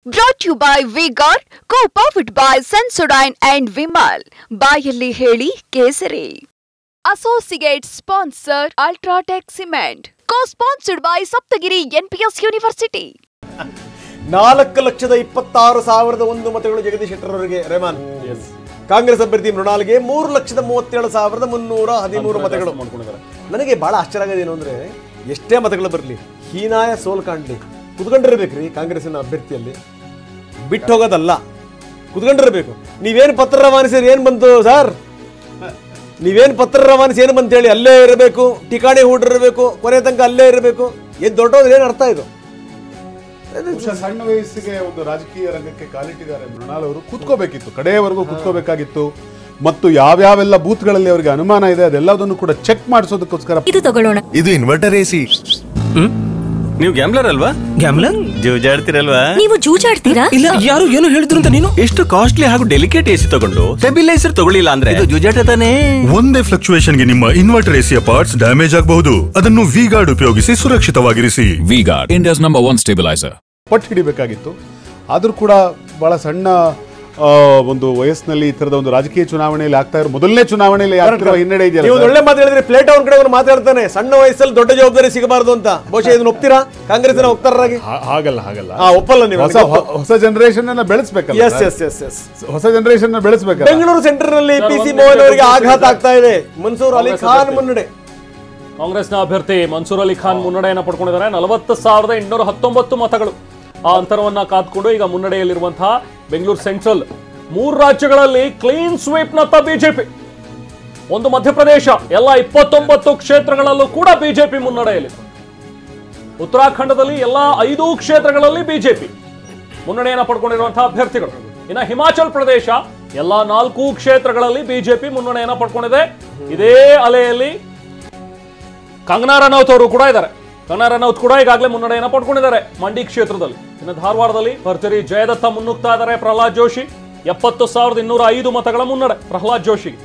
Brought to you by V-Guard, co-powered by Sensodyne and Vimal. ಬಾಯಲ್ಲಿ ಹೇಳಿ ಕೇಸರಿ. Associate sponsor Ultratech Cement. Co-sponsored by Saptagiri NPS University. 4,26,001 ಮತಗಳು ಜಗದೀಶ್ ಶೆಟ್ಟರ್ ಅವರಿಗೆ ರೆಹಮಾನ್. ಕಾಂಗ್ರೆಸ್ ಅಭ್ಯರ್ಥಿ ಮೃಣಾಲ್ಗೆ 3,37,313 ಮತಗಳು. ನನಗೆ ಬಹಳ ಆಶ್ಚರ್ಯ ಆಗೋದು ಏನು ಅಂದ್ರೆ ಎಷ್ಟೇ ಮತಗಳು ಬರಲಿ ಹೀನಾಯ ಸೋಲ್ ಕಾಣ್ಲಿ ಕುತ್ಕೊಂಡಿರ್ಬೇಕ್ರಿ ಕಾಂಗ್ರೆಸ್ಸಿನ ಅಭ್ಯರ್ಥಿಯಲ್ಲಿ ಬಿಟ್ಟು ಹೋಗೋದಲ್ಲ ಕುತ್ಕೊಂಡಿರ್ಬೇಕು. ನೀವೇನು ಪತ್ರ ರವಾನಿಸಿರಿ ಏನು ಬಂತು ಸರ್? ನೀವೇನು ಪತ್ರ ರವಾನಿಸಿ ಏನು ಬಂತ ಹೇಳಿ ಅಲ್ಲೇ ಇರಬೇಕು, ಠಿಕಾಣಿ ಹೂಡಿರಬೇಕು, ಕೊನೆ ತನಕ ಅಲ್ಲೇ ಇರಬೇಕು. ಏನು ದೊಡ್ಡೋದ್ರೆ ಏನು ಅರ್ಥ ಇದು? ಸಣ್ಣ ವಯಸ್ಸಿಗೆ ಒಂದು ರಾಜಕೀಯ ರಂಗಕ್ಕೆ ಕಾಲಿಟ್ಟಿದ್ದಾರೆ ಮೃಣಾಲ್ ಅವರು. ಕೂತ್ಕೋಬೇಕಿತ್ತು, ಕಡೆಯವರೆಗೂ ಕೂತ್ಕೋಬೇಕಾಗಿತ್ತು. ಮತ್ತು ಯಾವ್ಯಾವೆಲ್ಲ ಬೂತ್ಗಳಲ್ಲಿ ಅವರಿಗೆ ಅನುಮಾನ ಇದೆ ಅದೆಲ್ಲದನ್ನು ಕೂಡ ಚೆಕ್ ಮಾಡಿಸೋದಕ್ಕೋಸ್ಕರ ಇದು ತಗೊಳ್ಳೋಣ. ಇದು ಇನ್ವರ್ಟರ್ ಎಸಿ. ನೀವು ಗ್ಯಾಮ್ಲರ್ ಅಲ್ವಾ? ಗ್ಯಾಮ್ಲರ್ ಜೂಜಾಡ್ತಿರಲ್ವಾ? ನೀವು ಜೂಜಾಡ್ತೀರಾ? ಇಲ್ಲ, ಯಾರು ಏನು ಹೇಳಿದ್ರು ಅಂತ ನೀನು ಎಷ್ಟು ಕಾಸ್ಟ್ಲಿ ಹಾಗೂ ಡೆಲಿಕೇಟ್ ಎಸಿ ತಗೊಂಡು ಸ್ಟೆಬಿಲೈಸರ್ ತಗೊಳ್ಳಿಲ್ಲ ಅಂದ್ರೆ ಇದು ಜೂಜಾಟ ತಾನೇ. ಒಂದೇ ಫ್ಲಕ್ಚುಯೇಷನ್ ಗೆ ನಿಮ್ಮ ಇನ್ವರ್ಟರ್ ಎಸಿಯ ಪಾರ್ಟ್ಸ್ ಡ್ಯಾಮೇಜ್ ಆಗಬಹುದು. ಅದನ್ನು ವಿ-ಗಾರ್ಡ್ ಉಪಯೋಗಿಸಿ ಸುರಕ್ಷಿತವಾಗಿರಿಸಿ. V Guard, India's number 1 stabiliser. ಪಟ್ಟು ಹಿಡಿಬೇಕಾಗಿತ್ತು. ಆದ್ರೂ ಕೂಡ ಬಹಳ ಸಣ್ಣ ಒಂದು ವಯಸ್ಸಿನಲ್ಲಿ ಈ ತರದ ಒಂದು ರಾಜಕೀಯ ಚುನಾವಣೆಯಲ್ಲಿ ಆಗ್ತಾ ಇರೋ ಮೊದಲನೇ ಚುನಾವಣೆಯಲ್ಲಿ ಆಗ್ತಿರುವ ಹಿನ್ನಡೆ ಇದೆಯಲ್ಲ. ಒಳ್ಳೆ ಮಾತು ಹೇಳಿದ್ರೆ ಪ್ಲೇಟ್ ಅವ್ರ ಕಡೆ ಅವ್ರು ಮಾತಾಡ್ತಾನೆ ಸಣ್ಣ ವಯಸ್ಸಲ್ಲಿ ದೊಡ್ಡ ಜವಾಬ್ದಾರಿ ಸಿಗಬಾರದು ಅಂತ. ಬಹುಶಃ ಇದನ್ನ ಒಪ್ತೀರಾ ಕಾಂಗ್ರೆಸ್ನ ವಕ್ತಾರರಾಗಿ? ಹಾಗಲ್ಲ ಒಪ್ಪಲ್ಲ ನೀವು. ಹೊಸ ಜನರೇಷನ್ ಅನ್ನ ಬೆಳೆಸಬೇಕಲ್ಲ. ಹೊಸ ಜನರೇಷನ್ ಬೆಳೆಸಬೇಕು. ಬೆಂಗಳೂರು ಸೆಂಟರ್ ನಲ್ಲಿ PC ಮೋಹನ್ ಅವರಿಗೆ ಆಘಾತ ಆಗ್ತಾ ಇದೆ. ಮನ್ಸೂರ್ ಅಲಿ ಖಾನ್ ಮುನ್ನಡೆ. ಕಾಂಗ್ರೆಸ್ನ ಅಭ್ಯರ್ಥಿ ಮನ್ಸೂರ್ ಅಲಿ ಖಾನ್ ಮುನ್ನಡೆಯನ್ನು ಪಡ್ಕೊಂಡಿದ್ದಾರೆ. 40,819 ಮತಗಳು. ಆ ಅಂತರವನ್ನ ಕಾದ್ಕೊಂಡು ಈಗ ಮುನ್ನಡೆಯಲ್ಲಿರುವಂತಹ ಬೆಂಗಳೂರು ಸೆಂಟ್ರಲ್ 3 ರಾಜ್ಯಗಳಲ್ಲಿ ಕ್ಲೀನ್ ಸ್ವೀಪ್ ನತ್ತ ಬಿಜೆಪಿ. ಒಂದು ಮಧ್ಯಪ್ರದೇಶ, ಎಲ್ಲ 29 ಕ್ಷೇತ್ರಗಳಲ್ಲೂ ಕೂಡ ಬಿಜೆಪಿ ಮುನ್ನಡೆಯಲ್ಲಿದೆ. ಉತ್ತರಾಖಂಡದಲ್ಲಿ ಎಲ್ಲ 5 ಕ್ಷೇತ್ರಗಳಲ್ಲಿ ಬಿಜೆಪಿ ಮುನ್ನಡೆಯನ್ನು ಪಡ್ಕೊಂಡಿರುವಂತಹ ಅಭ್ಯರ್ಥಿಗಳು. ಇನ್ನು ಹಿಮಾಚಲ್ ಪ್ರದೇಶ ಎಲ್ಲ 4 ಕ್ಷೇತ್ರಗಳಲ್ಲಿ ಬಿಜೆಪಿ ಮುನ್ನಡೆಯನ್ನು ಪಡ್ಕೊಂಡಿದೆ. ಇದೇ ಅಲೆಯಲ್ಲಿ ಕಂಗನಾ ರನೌತ್ ಅವರು ಕೂಡ ಇದ್ದಾರೆ. ಕಂಗನಾ ರನೌತ್ ಕೂಡ ಈಗಾಗಲೇ ಮುನ್ನಡೆಯನ್ನು ಪಡ್ಕೊಂಡಿದ್ದಾರೆ ಮಂಡಿ ಕ್ಷೇತ್ರದಲ್ಲಿ. ಇನ್ನು ಧಾರವಾಡದಲ್ಲಿ ಭರ್ಜರಿ ಜಯದತ್ತ ಮುನ್ನುಗ್ತಾ ಇದ್ದಾರೆ. ಪ್ರಹ್ಲಾದ್ ಜೋಶಿ 70,205 ಮತಗಳ ಮುನ್ನಡೆ ಪ್ರಹ್ಲಾದ್ ಜೋಶಿಗೆ.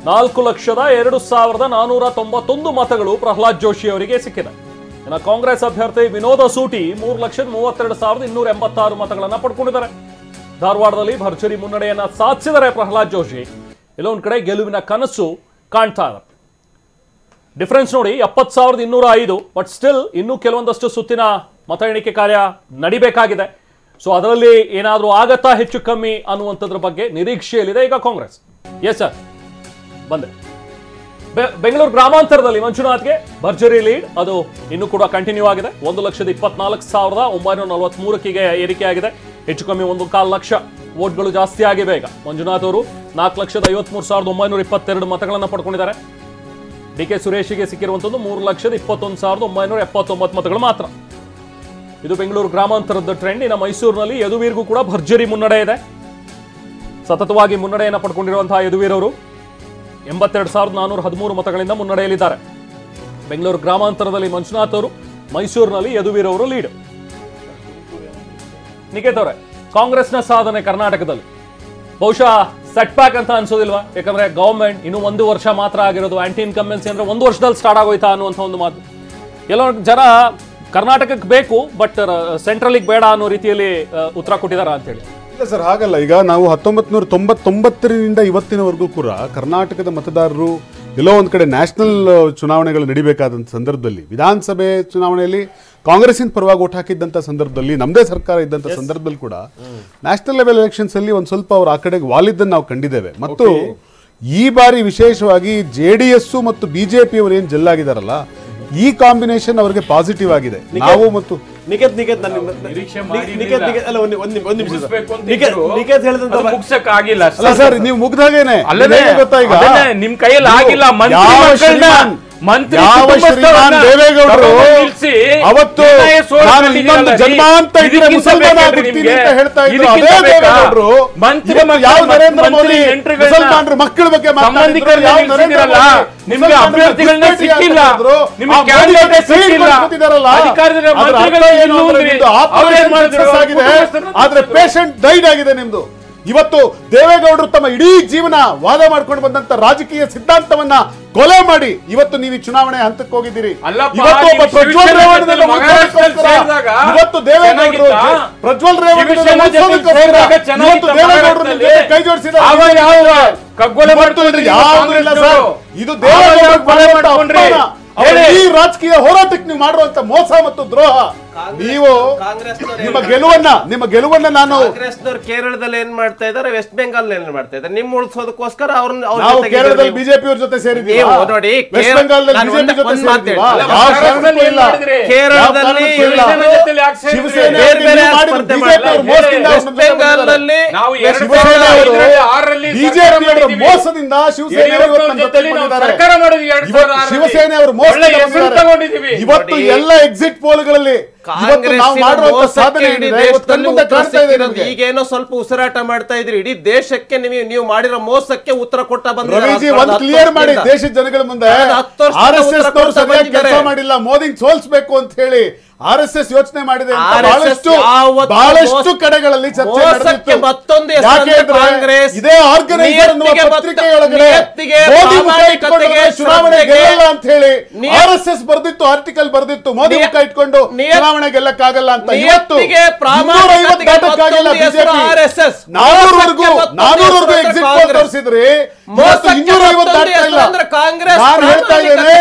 4,02,491 ಮತಗಳು ಪ್ರಹ್ಲಾದ್ ಜೋಶಿ ಅವರಿಗೆ ಸಿಕ್ಕಿದೆ. ಇನ್ನು ಕಾಂಗ್ರೆಸ್ ಅಭ್ಯರ್ಥಿ ವಿನೋದ ಸೂಟಿ 3,32,286 ಮತಗಳನ್ನ ಪಡ್ಕೊಂಡಿದ್ದಾರೆ. ಧಾರವಾಡದಲ್ಲಿ ಭರ್ಜರಿ ಮುನ್ನಡೆಯನ್ನ ಸಾಧಿಸಿದರೆ ಪ್ರಹ್ಲಾದ್ ಜೋಶಿ ಎಲ್ಲೊಂದ್ ಕಡೆ ಗೆಲುವಿನ ಕನಸು ಕಾಣ್ತಾ ಇದ್ದಾರೆ. ಡಿಫರೆನ್ಸ್ ನೋಡಿ 70,205. ಬಟ್ ಸ್ಟಿಲ್ ಇನ್ನೂ ಕೆಲವೊಂದಷ್ಟು ಸುತ್ತಿನ ಮತ ಎಣಿಕೆ ಕಾರ್ಯ ನಡಿಬೇಕಾಗಿದೆ. ಸೊ ಅದರಲ್ಲಿ ಏನಾದರೂ ಆಗತ್ತಾ ಹೆಚ್ಚು ಕಮ್ಮಿ ಅನ್ನುವಂಥದ್ರ ಬಗ್ಗೆ ನಿರೀಕ್ಷೆಯಲ್ಲಿದೆ ಈಗ ಕಾಂಗ್ರೆಸ್. ಎಸ್ ಸರ್, ಬಂದೆ. ಬೆಂಗಳೂರು ಗ್ರಾಮಾಂತರದಲ್ಲಿ ಮಂಜುನಾಥ್ಗೆ ಭರ್ಜರಿ ಲೀಡ್, ಅದು ಇನ್ನೂ ಕೂಡ ಕಂಟಿನ್ಯೂ ಆಗಿದೆ. 1,24,943ಗೆ ಏರಿಕೆಯಾಗಿದೆ. ಹೆಚ್ಚು ಕಮ್ಮಿ 1.25 ಲಕ್ಷ ವೋಟ್ಗಳು ಜಾಸ್ತಿ ಆಗಿವೆ. ಈಗ ಮಂಜುನಾಥ್ ಅವರು 4,53,922 ಮತಗಳನ್ನು ಪಡ್ಕೊಂಡಿದ್ದಾರೆ. ಡಿ.ಕೆ. ಸುರೇಶ್ಗೆ ಸಿಕ್ಕಿರುವಂಥದ್ದು 3,21,979 ಮತಗಳು ಮಾತ್ರ. ಇದು ಬೆಂಗಳೂರು ಗ್ರಾಮಾಂತರದ ಟ್ರೆಂಡ್. ಇನ್ನು ಮೈಸೂರಿನಲ್ಲಿ ಯದುವೀರ್ಗೂ ಕೂಡ ಭರ್ಜರಿ ಮುನ್ನಡೆ ಇದೆ. ಸತತವಾಗಿ ಮುನ್ನಡೆಯನ್ನು ಪಡ್ಕೊಂಡಿರುವಂತಹ ಯದುವೀರ್ ಅವರು 82,413 ಮತಗಳಿಂದ ಮುನ್ನಡೆಯಲ್ಲಿದ್ದಾರೆ. ಬೆಂಗಳೂರು ಗ್ರಾಮಾಂತರದಲ್ಲಿ ಮಂಜುನಾಥ್ ಅವರು, ಮೈಸೂರಿನಲ್ಲಿ ಯದುವೀರ್ ಅವರು ಲೀಡ್. ನಿಖೇತ್ ಅವರೇ, ಕಾಂಗ್ರೆಸ್ನ ಸಾಧನೆ ಕರ್ನಾಟಕದಲ್ಲಿ ಬಹುಶಃ ಸೆಟ್ ಬ್ಯಾಕ್ ಅಂತ ಅನ್ಸೋದಿಲ್ವಾ? ಯಾಕಂದ್ರೆ ಗವರ್ಮೆಂಟ್ ಇನ್ನು 1 ವರ್ಷ ಮಾತ್ರ ಆಗಿರೋದು. ಆಂಟಿ ಇನ್ಕಂಬೆನ್ಸಿ ಅಂದ್ರೆ 1 ವರ್ಷದಲ್ಲಿ ಸ್ಟಾರ್ಟ್ ಆಗೋಯ್ತಾ ಅನ್ನುವಂಥ ಒಂದು ಮಾತು. ಎಲ್ಲೋ ಜನ ಕರ್ನಾಟಕಕ್ಕೆ ಬೇಕು ಬಟ್ ಸೆಂಟ್ರಲಿಗೆ ಬೇಡ ಅನ್ನೋ ರೀತಿಯಲ್ಲಿ ಉತ್ತರ ಕೊಟ್ಟಿದಾರ ಅಂತ ಹೇಳಿ. ಇಲ್ಲ ಸರ್, ಹಾಗಲ್ಲ. ಈಗ ನಾವು 1999ರಿಂದ ಇವತ್ತಿನವರೆಗೂ ಕೂಡ ಕರ್ನಾಟಕದ ಮತದಾರರು ಎಲ್ಲೋ ಒಂದ್ ಕಡೆ ನ್ಯಾಷನಲ್ ಚುನಾವಣೆಗಳು ನಡಿಬೇಕಾದಂಥ ಸಂದರ್ಭದಲ್ಲಿ, ವಿಧಾನಸಭೆ ಚುನಾವಣೆಯಲ್ಲಿ ಕಾಂಗ್ರೆಸ್ಸಿನ ಪರವಾಗಿ ಓಟ್ ಹಾಕಿದ್ದಂಥ ಸಂದರ್ಭದಲ್ಲಿ, ನಮ್ಮದೇ ಸರ್ಕಾರ ಇದ್ದಂಥ ಸಂದರ್ಭದಲ್ಲಿ ಕೂಡ ನ್ಯಾಷನಲ್ ಲೆವೆಲ್ ಎಲೆಕ್ಷನ್ಸ್ ಅಲ್ಲಿ ಒಂದ್ ಸ್ವಲ್ಪ ಅವ್ರು ಆ ಕಡೆಗೆ ವಾಲಿದ್ದನ್ನು ನಾವು ಕಂಡಿದ್ದೇವೆ. ಮತ್ತು ಈ ಬಾರಿ ವಿಶೇಷವಾಗಿ JDS ಮತ್ತು ಬಿಜೆಪಿ ಅವರು ಏನ್ ಜೆಲ್ಲಾಗಿದಾರಲ್ಲ, ಈ ಕಾಂಬಿನೇಷನ್ ಅವರಿಗೆ ಪಾಸಿಟಿವ್ ಆಗಿದೆ. ನಾವು ಮತ್ತು ನಿಖೇತ್ ಸರ್, ನೀವು ಮುಗ್ದಾಗೇನೆ ಗೊತ್ತಾ ಈಗ ನಿಮ್ ಕೈಯಲ್ಲಿ ಆಗಿಲ್ಲ. ಯಾವ ಶ್ರೀಮಾನ್ ದೇವೇಗೌಡರು ಅವತ್ತು ನಾನು ಇನ್ನೊಂದು ಜನ್ಮ ಅಂತ ಇದ್ರೆ ಮುಸಲ್ಮಾನ ಆಗ್ಬಿಡ್ತೀನಿ ಅಂತ ಹೇಳ್ತಾ ಇದ್ರು. ಅದೇ ದೇವೇಗೌಡರು ಯಾವ ನರೇಂದ್ರ ಮೋದಿ ಮುಸಲ್ಮಾನರ ಮಕ್ಕಳ ಬಗ್ಗೆ ಮಾತಾಡಿದ್ರು, ಯಾವ ನರೇಂದ್ರ ನಿಮ್ಗೆ ಅಭ್ಯರ್ಥಿಗಳನ್ನ ಸಿಕ್ಕಿಲ್ಲ, ನಿಮ್ಗೆ ಕ್ಯಾಂಡಿಡೇಟ್ ಸಿಕ್ಕಿಲ್ಲ, ಆದ್ರೆ ಪೇಷಂಟ್ ಡೈಡ್ ಆಗಿದೆ ನಿಮ್ದು. ಇವತ್ತು ದೇವೇಗೌಡರು ತಮ್ಮ ಇಡೀ ಜೀವನ ವಾದ ಮಾಡ್ಕೊಂಡು ಬಂದಂತ ರಾಜಕೀಯ ಸಿದ್ಧಾಂತವನ್ನ ಕೊಲೆ ಮಾಡಿ ಇವತ್ತು ನೀವು ಈ ಚುನಾವಣೆ ಹಂತಕ್ಕೆ ಹೋಗಿದ್ದೀರಿ. ಅಲ್ಲಪ್ಪ, ಇವತ್ತು ಒಬ್ಬ ನೀವು ಪ್ರಜ್ವಲ್ ಶಿವಸೇನೆ ರೇವಣ್ಣನನ್ನ ಮಹಾರಾಷ್ಟ್ರದಲ್ಲಿ ಸೇರಿದಾಗ ಇವತ್ತು ದೇವೇಗೌಡರು ಚೆನ್ನಾಗಿತ್ತಾ? ಪ್ರಜ್ವಲ್ ರೇವಣ್ಣನನ್ನ ಶಿವಸೇನೆ ಜೊತೆ ಮುಗಿಸೋದಕ್ಕೋಸ್ಕರ ಸೇರಿದಾಗ ಇವತ್ತು ಚೆನ್ನಾಗಿತ್ತಾ ದೇವೇಗೌಡರ ಜೊತೆ ಕೈ ಜೋಡಿಸಿದ ಆವಾಗ ಯಾವ ಕಗ್ಗೊಲೆ ಮಾಡ್ಕೊಂಡ್ರಿ ಯಾವ್ದು ಇಲ್ಲ ಸರ್. ಇದು ದೇವೇಗೌಡರು ಮಾಡುವಂತ ಅಪಮಾನ. ಈ ರಾಜಕೀಯ ಹೋರಾಟಕ್ಕೆ ನೀವು ಮಾಡುವಂತ ಮೋಸ ಮತ್ತು ದ್ರೋಹ. ನೀವು ನಿಮ್ಮ ಗೆಲುವನ್ನ ನಾನು ಕಾಂಗ್ರೆಸ್ನವರು ಕೇರಳದಲ್ಲಿ ಏನ್ ಮಾಡ್ತಾ ಇದ್ದಾರೆ, ವೆಸ್ಟ್ ಬೆಂಗಾಲ್ ಏನ್ ಮಾಡ್ತಾ ಇದ್ದಾರೆ, ನಿಮ್ ಉಳಿಸೋದಕ್ಕೋಸ್ಕರ ನಾವು ಕೇರಳದಲ್ಲಿ ಬಿಜೆಪಿ ಅವ್ರ ಜೊತೆ ಸೇರಿದ್ದೀವಿ. ನೋಡಿ ವೆಸ್ಟ್ ಬೆಂಗಾಲ್ನಲ್ಲಿ ಬಿಜೆಪಿ ಜೊತೆ ಸೇರಿದ್ದೀವಿ. ಕೇರಳದಲ್ಲಿ ವೆಸ್ಟ್ ಬೆಂಗಾಲ್ನಲ್ಲಿ ಬಿಜೆಪಿ ಅವರ ಮೋಸದಿಂದ ಶಿವಸೇನೆ ಶಿವಸೇನೆ ಅವರು ಮೋಸದಿಂದ ಇವತ್ತು ಎಲ್ಲ ಎಕ್ಸಿಟ್ ಪೋಲ್ಗಳಲ್ಲಿ ಈಗೇನೋ ಸ್ವಲ್ಪ ಉಸಿರಾಟ ಮಾಡ್ತಾ ಇದ್ರಿ. ಇಡೀ ದೇಶಕ್ಕೆ ನೀವು ಮಾಡಿರೋ ಮೋಸಕ್ಕೆ ಉತ್ತರ ಕೊಟ್ಟ ಕ್ಲಿಯರ್ ಮಾಡಿ ದೇಶದ ಜನಗಳ ಮುಂದೆ RSS ಸರಿಯಾಗಿ ಕೆಲಸ ಮಾಡಿಲ್ಲ, ಮೋದಿ ಸೋಲ್ಸ್ಬೇಕು ಅಂತ ಹೇಳಿ RSS ಯೋಚನೆ ಮಾಡಿದೆ ಬಹಳಷ್ಟು ಕಡೆಗಳಲ್ಲಿ ಚರ್ಚೆ ನಡೆದಿತ್ತು. ಮತ್ತೊಂದು ಇದೇ ಆರ್ಗನೈಸರ್ ಪತ್ರಿಕೆಯೊಳಗಡೆ ಮೋದಿ ಮುಖ ಇಟ್ಕೊಂಡು ಚುನಾವಣೆ ಗೆಲ್ಲಲ್ಲ ಅಂತ ಹೇಳಿ RSS ಬರ್ದಿತ್ತು, ಆರ್ಟಿಕಲ್ ಬರ್ದಿತ್ತು, ಮೋದಿ ಮುಖ ಇಟ್ಕೊಂಡು ಚುನಾವಣೆ ಗೆಲ್ಲಕ್ಕಾಗಲ್ಲ ಅಂತ. ಇವತ್ತು 250 ದಾಟಕ್ಕಾಗಿಲ್ಲ ಬಿಜೆಪಿ. 400ವರೆಗೂ ಎಕ್ಸಿಟ್ ಪೋಲ್ ತೋರಿಸಿದ್ರಿ, 250 ದಾಟ್ತಾ ಇಲ್ಲ. ನಾನು ಹೇಳ್ತಾ ಇದ್ದೇನೆ,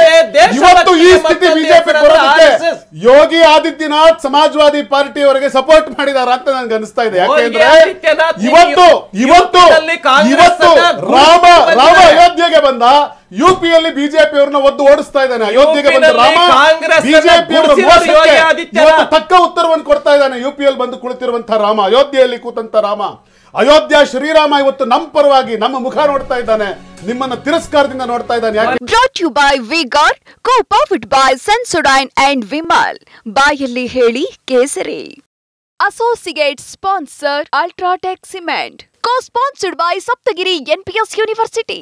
ಇವತ್ತು ಈ ಸ್ಥಿತಿ ಬಿಜೆಪಿ ಬರೋದಕ್ಕೆ ಯೋಗಿ ಆದಿತ್ಯನಾಥ್ ಸಮಾಜವಾದಿ ಪಾರ್ಟಿಯವರಿಗೆ ಸಪೋರ್ಟ್ ಮಾಡಿದಾರ ಅಂತ ನನ್ಗೆ ಅನಿಸ್ತಾ ಇದೆ. ಯಾಕೆಂದ್ರೆ ಇವತ್ತು ರಾಮ ಅಯೋಧ್ಯೆಗೆ ಬಂದ, ಯುಪಿಯಲ್ಲಿ ಬಿಜೆಪಿ ಅವ್ರನ್ನ ಒದ್ದು ಓಡಿಸ್ತಾ ಇದ್ದಾನೆ. ಅಯೋಧ್ಯೆಗೆ ಬಂದ ರಾಮ ಬಿಜೆಪಿ ಇವತ್ತು ತಕ್ಕ ಉತ್ತರವನ್ನು ಕೊಡ್ತಾ ಇದ್ದಾನೆ. ಯುಪಿಯಲ್ಲಿ ಬಂದು ಕುಳಿತಿರುವಂತಹ ರಾಮ, ಅಯೋಧ್ಯೆಯಲ್ಲಿ ಕೂತಂತ ರಾಮ, ಅಯೋಧ್ಯ ಶ್ರೀರಾಮ ಇವತ್ತು ನಮ್ಮ ಪರವಾಗಿ ನಮ್ಮ ಮುಖ ನೋಡ್ತಾ ಇದ್ದಾನೆ, ನಿಮ್ಮನ್ನ ತಿರಸ್ಕಾರದಿಂದ ನೋಡ್ತಾ ಇದ್ದಾನೆ. Brought to you by V-Guard, co-powered by Sensodyne and Vimal. ಬಾಯಲ್ಲಿ ಹೇಳಿ ಕೇಸರಿ. Associate sponsor Ultratech Cement. Co-sponsored by Saptagiri NPS University.